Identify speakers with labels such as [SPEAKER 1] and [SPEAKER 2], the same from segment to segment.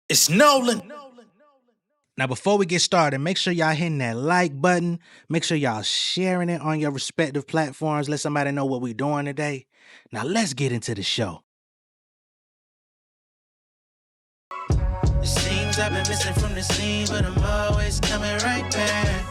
[SPEAKER 1] It's Nolan. Now, before we get started, make sure y'all hitting that like button. Make sure y'all sharing it on your respective platforms. Let somebody know what we're doing today. Now, let's get into the show. It seems I've been missing from the scene, but I'm always coming right back.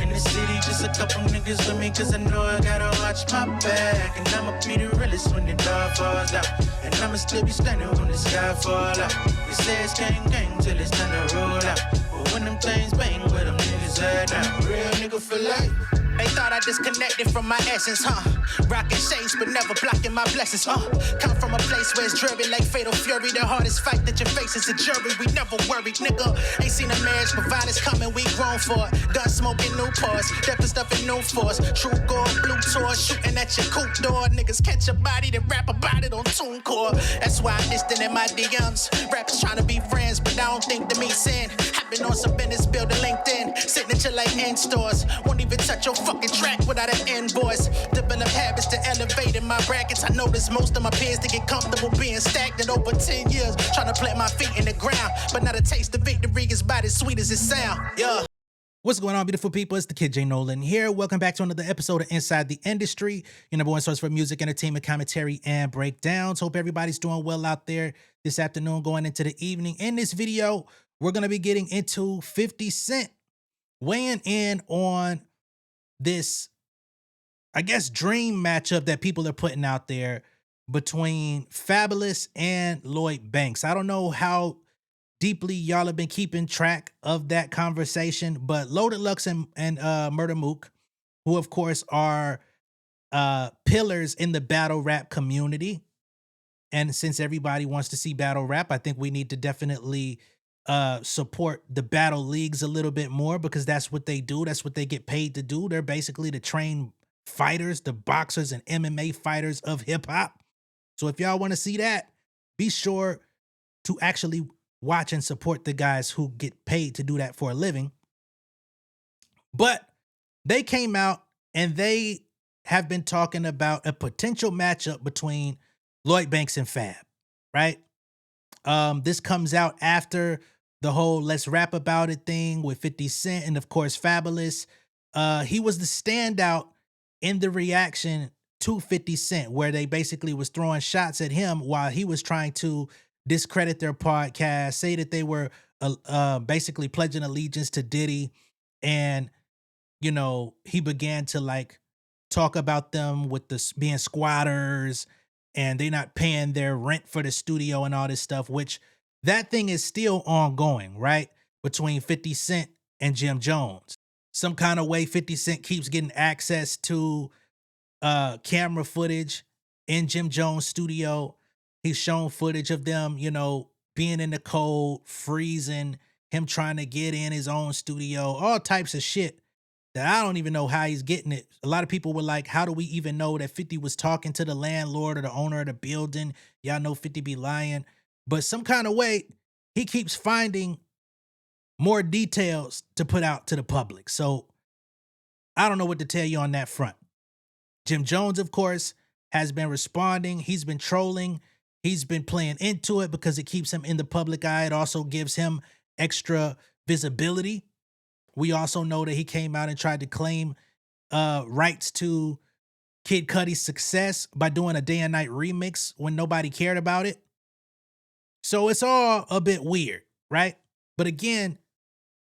[SPEAKER 1] In the city, just a couple niggas with me, cause I know I gotta watch my back. And I'ma be the realest when the dog falls out. And I'ma still be standing when the sky fall out. They say it's gang gang till it's time to roll out. But when them things bang, where them niggas at now? Real nigga for life. They thought I disconnected from my essence, Rocking shades, but never blocking my blessings, Come from a place where it's dreary like fatal fury. The hardest fight that you face is a jury. We never worried, nigga. Ain't seen a marriage providers coming, we grown for it. Gun smoking new pause, death stuff in new force. True gold, blue tour, shooting at your coupe door. Niggas catch a body, then rap about it on TuneCore. That's why I'm distant in my DMs. Rappers trying to be friends, but I don't think to me sin. I've been on some business, building LinkedIn. Signature like in stores. Won't even touch your fucking track without an invoice. Develop habits to elevate in my brackets. I notice most of my peers to get comfortable being stagnant over 10 years. Trying to plant my feet in the ground, but not a taste of victory is about as sweet as it sound. Yeah. What's going on, beautiful people? It's the kid J Nolan here. Welcome back to another episode of Inside the Industry, your number one source for music, entertainment, commentary, and breakdowns. Hope everybody's doing well out there this afternoon, going into the evening. In this video, we're going to be getting into 50 Cent weighing in on this, I guess, dream matchup that people are putting out there between Fabolous and Lloyd Banks. I don't know how deeply y'all have been keeping track of that conversation, but Loaded Lux and Murder Mook, who of course are pillars in the battle rap community, and since everybody wants to see battle rap, I think we need to definitely support the battle leagues a little bit more, because that's what they do. That's what they get paid to do. They're basically the trained fighters, the boxers and MMA fighters of hip hop. So if y'all want to see that, be sure to actually watch and support the guys who get paid to do that for a living. But they came out and they have been talking about a potential matchup between Lloyd Banks and Fab, right? This comes out after the whole Let's Rap About It thing with 50 Cent and, of course, Fabolous. He was the standout in the reaction to 50 Cent, where they basically was throwing shots at him while he was trying to discredit their podcast, say that they were basically pledging allegiance to Diddy. And, you know, he began to like talk about them with this being squatters and they not paying their rent for the studio and all this stuff, which that thing is still ongoing, right? Between 50 Cent and Jim Jones. Some kind of way 50 Cent keeps getting access to camera footage in Jim Jones' studio. He's shown footage of them, you know, being in the cold, freezing, him trying to get in his own studio, all types of shit that I don't even know how he's getting it. A lot of people were like, how do we even know that 50 was talking to the landlord or the owner of the building? Y'all know 50 be lying. But some kind of way, he keeps finding more details to put out to the public. So I don't know what to tell you on that front. Jim Jones, of course, has been responding. He's been trolling. He's been playing into it because it keeps him in the public eye. It also gives him extra visibility. We also know that he came out and tried to claim rights to Kid Cudi's success by doing a day and night remix when nobody cared about it. So it's all a bit weird, right? But again,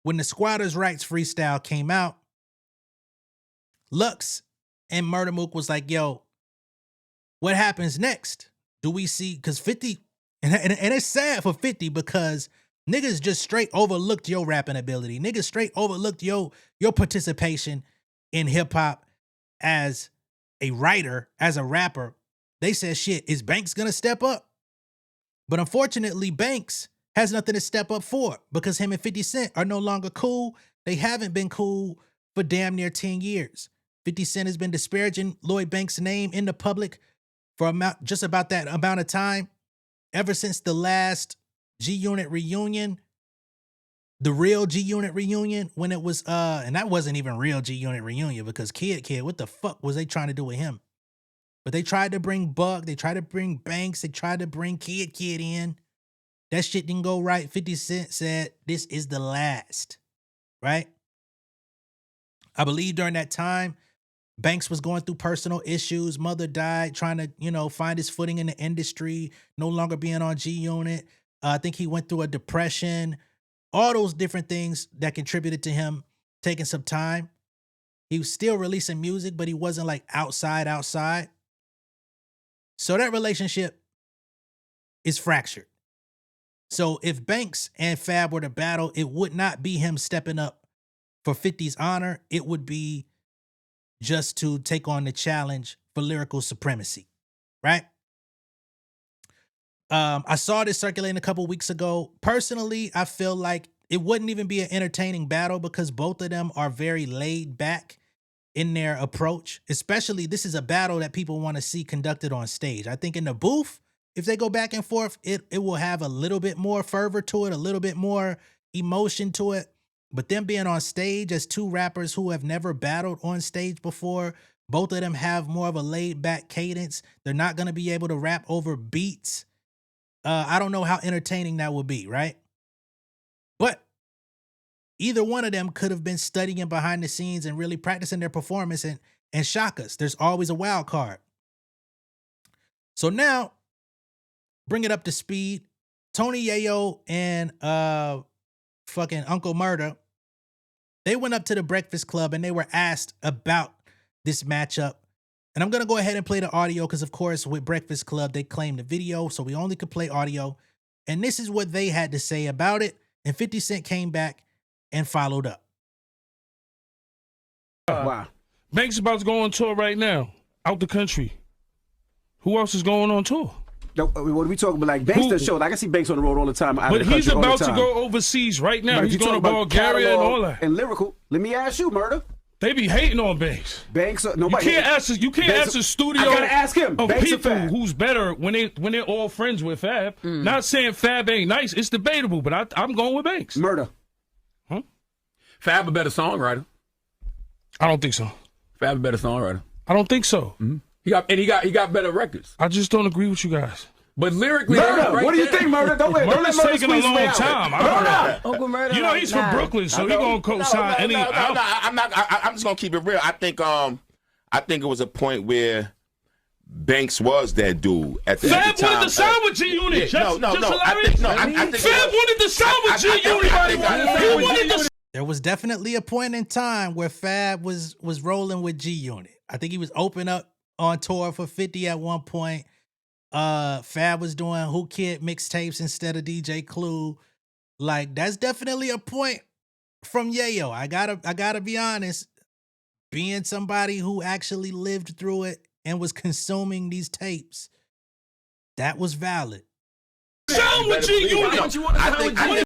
[SPEAKER 1] when the Squatters' Rights freestyle came out, Lux and Murder Mook was like, yo, what happens next? Do we see, because 50, and it's sad for 50 because niggas just straight overlooked your rapping ability. Niggas straight overlooked your participation in hip hop as a writer, as a rapper. They said, shit, is Banks gonna step up? But unfortunately, Banks has nothing to step up for because him and 50 Cent are no longer cool. They haven't been cool for damn near 10 years. 50 Cent has been disparaging Lloyd Banks' name in the public for just about that amount of time, ever since the last G-Unit reunion, the real G-Unit reunion, when it was, and that wasn't even real G-Unit reunion because Kid, what the fuck was they trying to do with him? But they tried to bring Buck, they tried to bring Banks, they tried to bring Kid in.
[SPEAKER 2] That shit didn't go right. 50 Cent said, this is the last, right? I believe during that time, Banks was going through personal issues. Mother died, trying to, find his footing in the industry, no longer being on G Unit. I think he went through a depression, all those different things that contributed to him taking some time. He was still releasing music, but he wasn't like outside. So that relationship is fractured. So if Banks and Fab were to battle, it would not be him stepping up for 50's honor. It would be just to take on the challenge for lyrical supremacy, right? I saw this circulating a couple weeks ago. Personally, I feel like it wouldn't even be an entertaining battle because both of them are very laid back in their approach. Especially, this is a battle that people want to see conducted on stage. I think in the booth, if they go back and forth, it will have a little bit more fervor to it, a little bit more emotion to it. But them being on stage as two rappers who have never battled on stage before, both of them have more of a laid back cadence. They're not going to be able to rap over beats. I don't know how entertaining that would be, right? But either one of them could have been studying behind the scenes and really practicing their performance and shock us. There's always a wild card. So now, bring it up to speed. Tony Yayo and fucking Uncle Murda, they went up to the Breakfast Club and they were asked about this matchup. And I'm going to go ahead and play the audio because, of course, with Breakfast Club, they claimed the video, so we only could play audio. And this is what they had to say about it. And 50 Cent came back and followed up.
[SPEAKER 3] Wow. Banks about to go on tour right now, out the country. Who else is going on tour?
[SPEAKER 4] No, what are we talking about? Like Banks does shows. I can see Banks on the road all the time.
[SPEAKER 3] But he's about to go overseas right now. He's going to Bulgaria and all that.
[SPEAKER 4] And lyrical. Let me ask you, Murda.
[SPEAKER 3] They be hating on Banks.
[SPEAKER 4] Banks, nobody.
[SPEAKER 3] You can't ask a studio.
[SPEAKER 4] I gotta ask him.
[SPEAKER 3] Of
[SPEAKER 4] Banks
[SPEAKER 3] people who's better when they're all friends with Fab. Not saying Fab ain't nice. It's debatable, but I'm going with Banks.
[SPEAKER 4] Murda.
[SPEAKER 3] Huh?
[SPEAKER 5] Fab a better songwriter.
[SPEAKER 3] I don't think so.
[SPEAKER 5] Fab a better songwriter.
[SPEAKER 3] I don't think so.
[SPEAKER 5] Mm-hmm. He got better records.
[SPEAKER 3] I just don't agree with you guys.
[SPEAKER 5] But lyrically,
[SPEAKER 4] Murda, what do you think, Murda? Don't let
[SPEAKER 3] Murda's taking a long time.
[SPEAKER 6] Uncle Murda,
[SPEAKER 3] you know he's from Brooklyn, so he gonna co-sign any.
[SPEAKER 7] I'm just gonna keep it real. I think it was a point where Banks was that dude at the
[SPEAKER 3] Fab
[SPEAKER 7] time.
[SPEAKER 3] wanted to sign with G Unit.
[SPEAKER 7] No. I think
[SPEAKER 3] Fab wanted to sign with G Unit.
[SPEAKER 2] There was definitely a point in time where Fab was rolling with G Unit. I think he was open up on tour for 50 at one point. Fab was doing Who Kid mixtapes instead of DJ Clue. Like, that's definitely a point from Yayo. I gotta be honest. Being somebody who actually lived through it and was consuming these tapes, that was valid.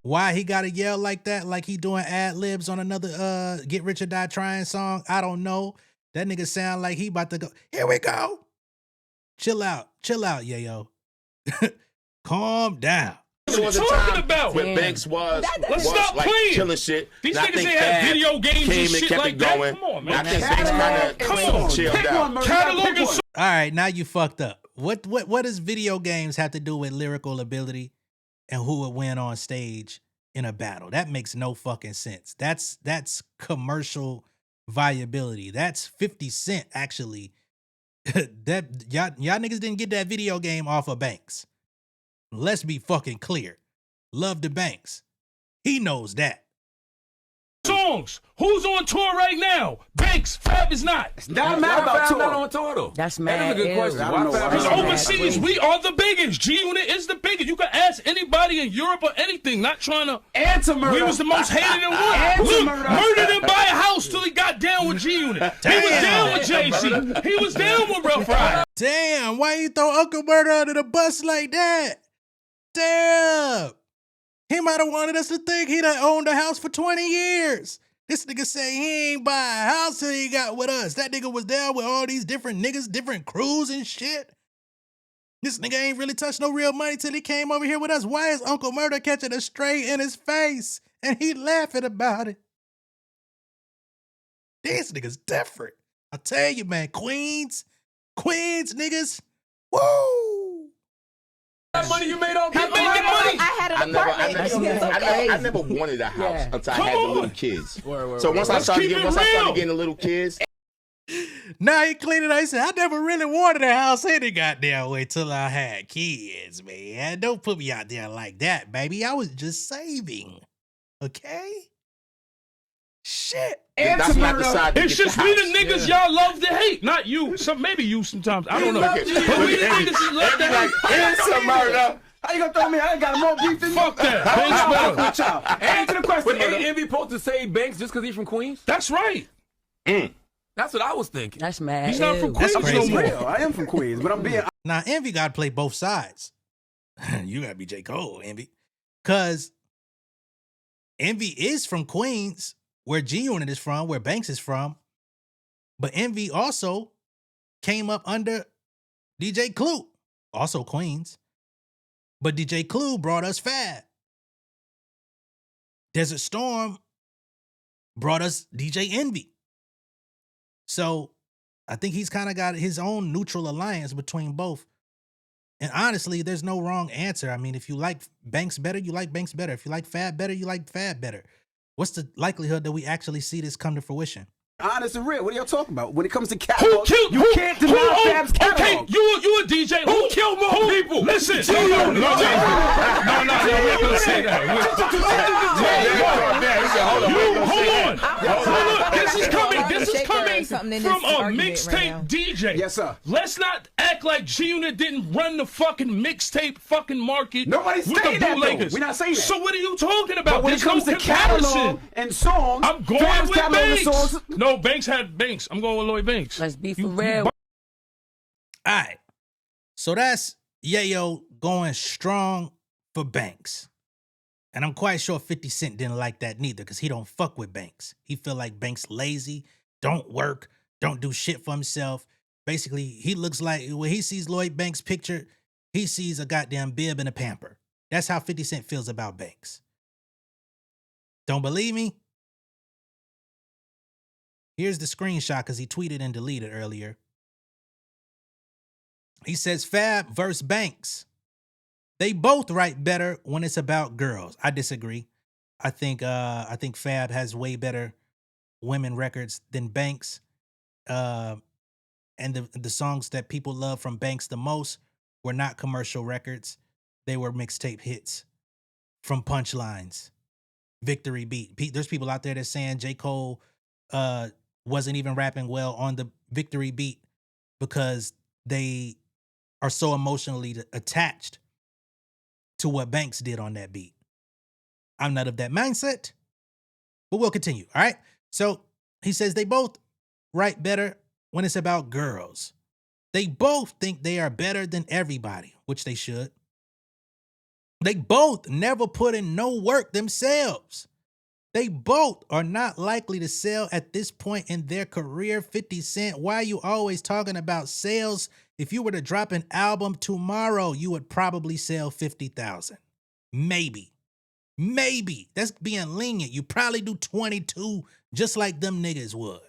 [SPEAKER 2] Why he gotta yell like that, like he doing ad libs on another Get Rich or Die Trying song? I don't know. That nigga sound like he about to go, here we go. Chill out, Yayo. Calm down.
[SPEAKER 3] What are you talking about?
[SPEAKER 7] When Banks was
[SPEAKER 3] stop
[SPEAKER 7] like
[SPEAKER 3] playing.
[SPEAKER 7] killing shit.
[SPEAKER 3] These niggas ain't have video games and shit like that. Come on, man.
[SPEAKER 7] I think Banks kind of chilled out.
[SPEAKER 3] Cataloging.
[SPEAKER 2] All right, now you fucked up. What does video games have to do with lyrical ability and who would win on stage in a battle? That makes no fucking sense. That's commercial viability. That's 50 Cent actually. That y'all niggas didn't get that video game off of Banks. Let's be fucking clear. Love the Banks. He knows that.
[SPEAKER 3] Songs. Who's on tour right now? Banks. Fab is not.
[SPEAKER 4] It's not mad about tour.
[SPEAKER 5] Not on tour though.
[SPEAKER 6] That's mad.
[SPEAKER 5] That's a good question.
[SPEAKER 3] Because overseas, we are the biggest. G Unit is the biggest. You can ask anybody in Europe or anything. Not trying to
[SPEAKER 4] answer Murda.
[SPEAKER 3] We was the most hated in the world. Look, Murda didn't buy a house till he got down with G Unit. He was down with Jay-Z. He was down with Rough Rider.
[SPEAKER 2] Damn, why you throw Uncle Murda under the bus like that? Damn. He might have wanted us to think he done owned a house for 20 years. This nigga say he ain't buy a house till he got with us. That nigga was down with all these different niggas, different crews and shit. This nigga ain't really touched no real money till he came over here with us. Why is Uncle Murda catching a stray in his face and he laughing about it? These niggas different. I tell you, man, Queens niggas, woo!
[SPEAKER 5] That money you made on
[SPEAKER 3] He made the money.
[SPEAKER 6] I had an
[SPEAKER 7] I
[SPEAKER 6] apartment.
[SPEAKER 7] never wanted a house
[SPEAKER 6] Yeah.
[SPEAKER 7] until I
[SPEAKER 3] Come
[SPEAKER 7] had the
[SPEAKER 3] on.
[SPEAKER 7] little kids.
[SPEAKER 5] Word,
[SPEAKER 7] So once I
[SPEAKER 3] Let's
[SPEAKER 7] started
[SPEAKER 3] keep
[SPEAKER 7] getting,
[SPEAKER 3] it
[SPEAKER 7] once I started
[SPEAKER 3] real.
[SPEAKER 7] getting the little kids,
[SPEAKER 2] Now he cleaned it up. He said, I never really wanted a house any goddamn way till I had kids, man. Don't put me out there like that, baby. I was just saving. Okay? Shit.
[SPEAKER 7] that's when I decided to
[SPEAKER 3] It's
[SPEAKER 7] get
[SPEAKER 3] just
[SPEAKER 7] the
[SPEAKER 3] we
[SPEAKER 7] house.
[SPEAKER 3] the niggas y'all love to hate, not you. Some maybe you sometimes. I don't know.
[SPEAKER 5] love
[SPEAKER 3] But
[SPEAKER 5] you.
[SPEAKER 3] we the niggas that love to hate.
[SPEAKER 7] It's a murder.
[SPEAKER 4] How you gonna throw me? I ain't got more beef than you.
[SPEAKER 3] Fuck that. Banks better.
[SPEAKER 4] With y'all. Answer the question.
[SPEAKER 5] But ain't Envy supposed to say Banks just because he's from Queens?
[SPEAKER 3] That's right.
[SPEAKER 5] That's what I was thinking.
[SPEAKER 6] That's mad.
[SPEAKER 3] He's not from
[SPEAKER 2] That's
[SPEAKER 3] Queens no
[SPEAKER 2] crazy.
[SPEAKER 3] more.
[SPEAKER 4] Real. I am from Queens, but I'm being
[SPEAKER 2] Now, Envy got to play both sides. You got to be J. Cole, Envy. Because Envy is from Queens, where G-Unit is from, where Banks is from. But Envy also came up under DJ Clue, also Queens. But DJ Clue brought us Fab. Desert Storm brought us DJ Envy. So I think he's kind of got his own neutral alliance between both. And honestly, there's no wrong answer. I mean, if you like Banks better, you like Banks better. If you like Fab better, you like Fab better. What's the likelihood that we actually see this come to fruition?
[SPEAKER 4] honest and real. What are y'all talking about? When it comes to
[SPEAKER 3] Who
[SPEAKER 4] catalog,
[SPEAKER 3] killed?
[SPEAKER 4] you can't deny Fab's catalog.
[SPEAKER 3] Okay, you a DJ. Who killed more people? Listen. No, we're not gonna say that. Hold on. This is coming from a mixtape DJ.
[SPEAKER 4] Yes, sir.
[SPEAKER 3] Let's not act like G-Unit didn't run the fucking mixtape fucking market.
[SPEAKER 4] Nobody's
[SPEAKER 3] with
[SPEAKER 4] saying
[SPEAKER 3] the
[SPEAKER 4] that, though.
[SPEAKER 3] bootleggers.
[SPEAKER 4] We're not saying that.
[SPEAKER 3] So what are you talking about?
[SPEAKER 4] But when it
[SPEAKER 3] There's
[SPEAKER 4] comes
[SPEAKER 3] no
[SPEAKER 4] to catalog
[SPEAKER 3] comparison.
[SPEAKER 4] and songs,
[SPEAKER 3] I'm going
[SPEAKER 4] Fab's
[SPEAKER 3] with
[SPEAKER 4] catalog and
[SPEAKER 3] Banks.
[SPEAKER 4] songs.
[SPEAKER 3] No, Banks had Banks. I'm going with Lloyd Banks.
[SPEAKER 6] Let's be for real.
[SPEAKER 2] All right. So that's Yayo going strong for Banks. And I'm quite sure 50 Cent didn't like that neither because he don't fuck with Banks. He feel like Banks lazy, don't work, don't do shit for himself. Basically, he looks like when he sees Lloyd Banks' picture, he sees a goddamn bib and a pamper. That's how 50 Cent feels about Banks. Don't believe me? Here's the screenshot because he tweeted and deleted earlier. He says Fab versus Banks. They both write better when it's about girls. I disagree. I think Fab has way better women records than Banks. And the songs that people love from Banks the most were not commercial records. They were mixtape hits from punchlines. Victory Beat. There's people out there that's saying J. Cole wasn't even rapping well on the Victory Beat because they are so emotionally attached to what Banks did on that beat. I'm not of that mindset, but we'll continue. All right. So he says they both write better when it's about girls. They both think they are better than everybody, which they should. They both never put in no work themselves. They both are not likely to sell at this point in their career. 50 Cent, why are you always talking about sales? If you were to drop an album tomorrow, you would probably sell 50,000. Maybe. That's being lenient. You probably do 22 just like them niggas would.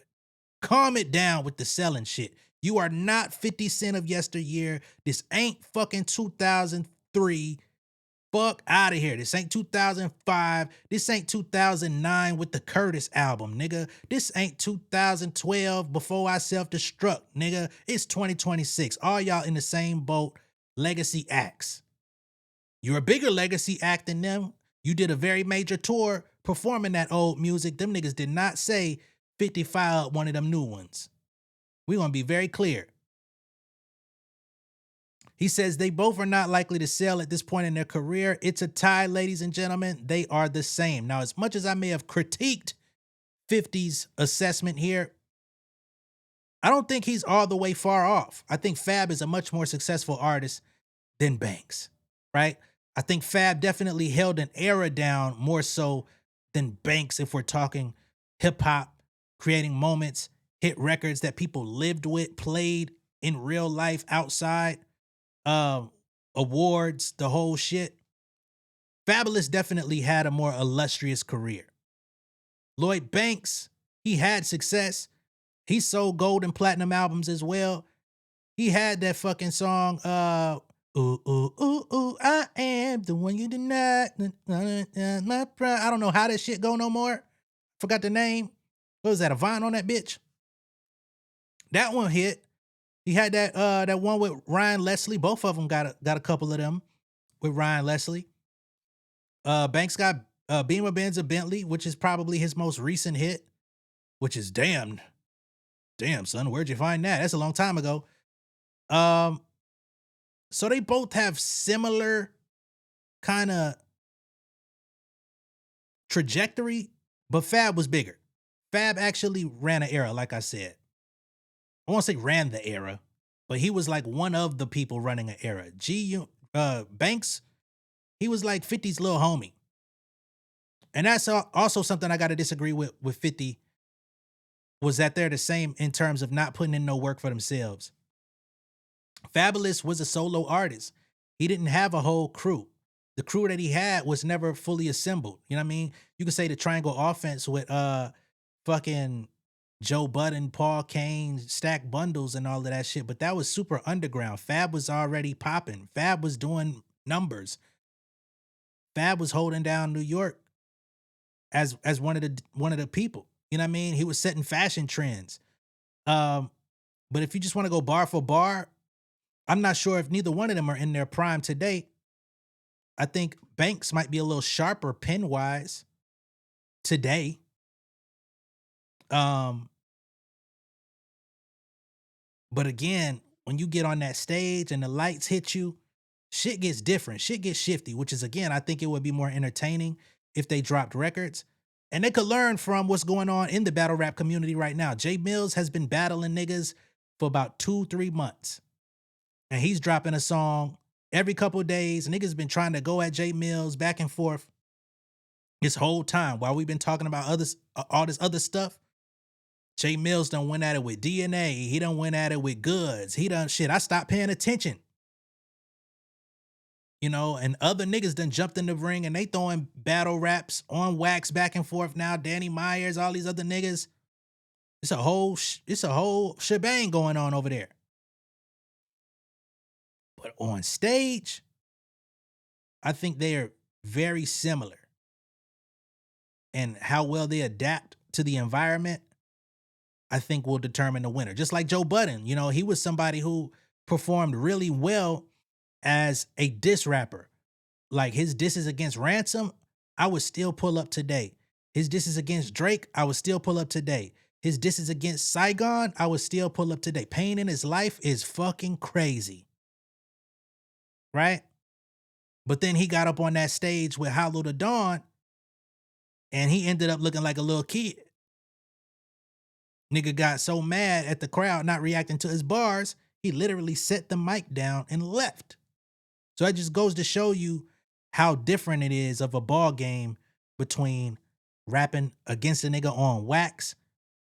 [SPEAKER 2] Calm it down with the selling shit. You are not 50 Cent of yesteryear. This ain't fucking 2003. Fuck out of here. This ain't 2005. This ain't 2009 with the Curtis album, nigga. This ain't 2012 before I self-destruct, nigga. It's 2026. All y'all in the same boat. Legacy acts. You're a bigger legacy act than them. You did a very major tour performing that old music. Them niggas did not say 55 one of them new ones. We're going to be very clear. He says they both are not likely to sell at this point in their career. It's a tie, ladies and gentlemen. They are the same. Now, as much as I may have critiqued 50's assessment here, I don't think he's all the way far off. I think Fab is a much more successful artist than Banks, right? I think Fab definitely held an era down more so than Banks if we're talking hip-hop, creating moments, hit records that people lived with, played in real life outside. Awards, the whole shit. Fabolous definitely had a more illustrious career. Lloyd Banks, he had success. He sold gold and platinum albums as well. He had that fucking song, Ooh, ooh, ooh, ooh, I am the one you deny. My pride. I don't know how that shit go no more. Forgot the name. What was that, a Vine on that bitch? That one hit. He had that one with Ryan Leslie. Both of them got a couple of them with Ryan Leslie. Banks got Beamer Benz a Bentley, which is probably his most recent hit, which is damn son, where'd you find that? That's a long time ago. So they both have similar kind of trajectory, but Fab was bigger. Fab actually ran an era, like I said. I won't say ran the era, but he was like one of the people running an era. Banks, he was like 50's little homie. And that's also something I got to disagree with 50, was that they're the same in terms of not putting in no work for themselves. Fabolous was a solo artist. He didn't have a whole crew. The crew that he had was never fully assembled. You know what I mean? You could say the triangle offense with fucking Joe Budden, Paul Kane, Stack Bundles and all of that shit, but that was super underground. Fab was already popping. Fab was doing numbers. Fab was holding down New York as one of the people. You know what I mean? He was setting fashion trends. But if you just want to go bar for bar, I'm not sure if neither one of them are in their prime today. I think Banks might be a little sharper pen-wise today. But again, when you get on that stage and the lights hit you, shit gets different. Shit gets shifty, which is, again, I think it would be more entertaining if they dropped records. And they could learn from what's going on in the battle rap community right now. Jay Mills has been battling niggas for about 2-3 months. And he's dropping a song every couple of days. Niggas been trying to go at Jay Mills back and forth this whole time while we've been talking about all this other stuff. Jay Mills done went at it with DNA. He done went at it with Goods. He done shit. I stopped paying attention. You know, and other niggas done jumped in the ring and they throwing battle raps on wax back and forth now. Danny Myers, all these other niggas. It's a whole shebang going on over there. But on stage, I think they are very similar. And how well they adapt to the environment, I think will determine the winner. Just like Joe Budden, you know, he was somebody who performed really well as a diss rapper. Like his disses against Ransom, I would still pull up today. His disses against Drake, I would still pull up today. His disses against Saigon, I would still pull up today. Pain in His Life is fucking crazy. Right? But then he got up on that stage with Hollow to Dawn and he ended up looking like a little kid. Nigga got so mad at the crowd not reacting to his bars, he literally set the mic down and left. So that just goes to show you how different it is of a ball game between rapping against a nigga on wax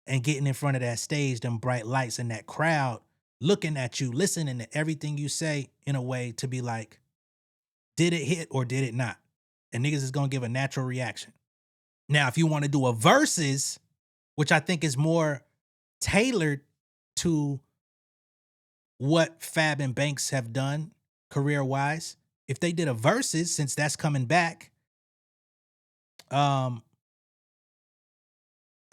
[SPEAKER 2] and getting in front of that stage, them bright lights and that crowd looking at you, listening to everything you say in a way to be like, did it hit or did it not? And niggas is going to give a natural reaction. Now, if you want to do a versus, which I think is more tailored to what Fab and Banks have done career-wise, if they did a versus, since that's coming back, I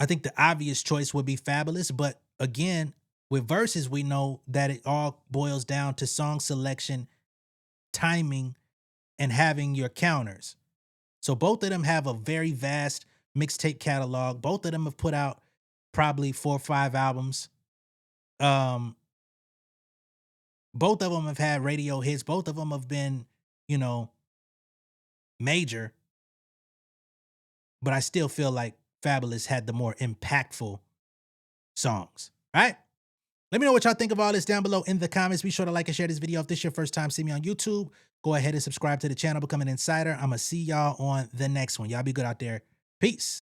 [SPEAKER 2] think the obvious choice would be Fabolous. But again, with verses, we know that it all boils down to song selection, timing, and having your counters. So both of them have a very vast mixtape catalog. Both of them have put out probably 4 or 5 albums. Both of them have had radio hits. Both of them have been, you know, major. But I still feel like Fabolous had the more impactful songs. All right? Let me know what y'all think of all this down below in the comments. Be sure to like and share this video. If this is your first time seeing me on YouTube, go ahead and subscribe to the channel, become an insider. I'm going to see y'all on the next one. Y'all be good out there. Peace.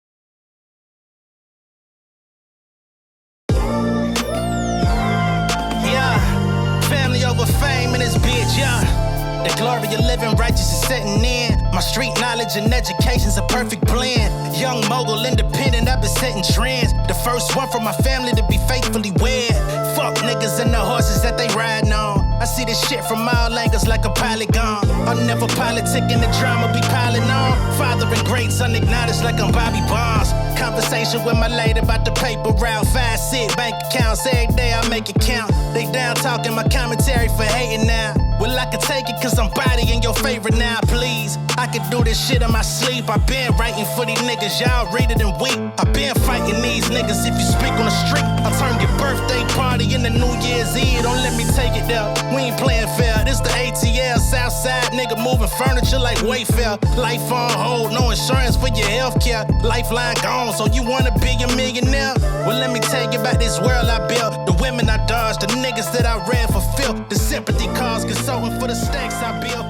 [SPEAKER 1] Yeah, family over fame in this bitch, yeah. The glory of living righteous is setting in. My street knowledge and education's a perfect blend. Young mogul, independent, I've been setting trends. The first one from my family to be faithfully wed. Fuck niggas and the horses that they riding on. I see this shit from all angles like a polygon. I'll never politic in the drama be piling on. Father and greats unacknowledged like I'm Bobby Bonds. Conversation with my lady about the paper route. 5 sit bank accounts every day I make it count. They down talking my commentary for hating now. Well, I can take it cause I'm bodying your favorite now, please. I can do this shit in my sleep. I been writing for these niggas, y'all read it and weep. I been fighting these niggas if you speak on the street. I'll turn your birthday party into New Year's Eve. Don't let me take it there. We ain't playing fair. This the ATL, Southside nigga moving furniture like Wayfair. Life on hold, no insurance for your healthcare. Lifeline gone, so you wanna be a millionaire? Well, let me tell you about this world I built. The women I dodged, the niggas that I read for filth. The sympathy calls, consulting for the stacks I built.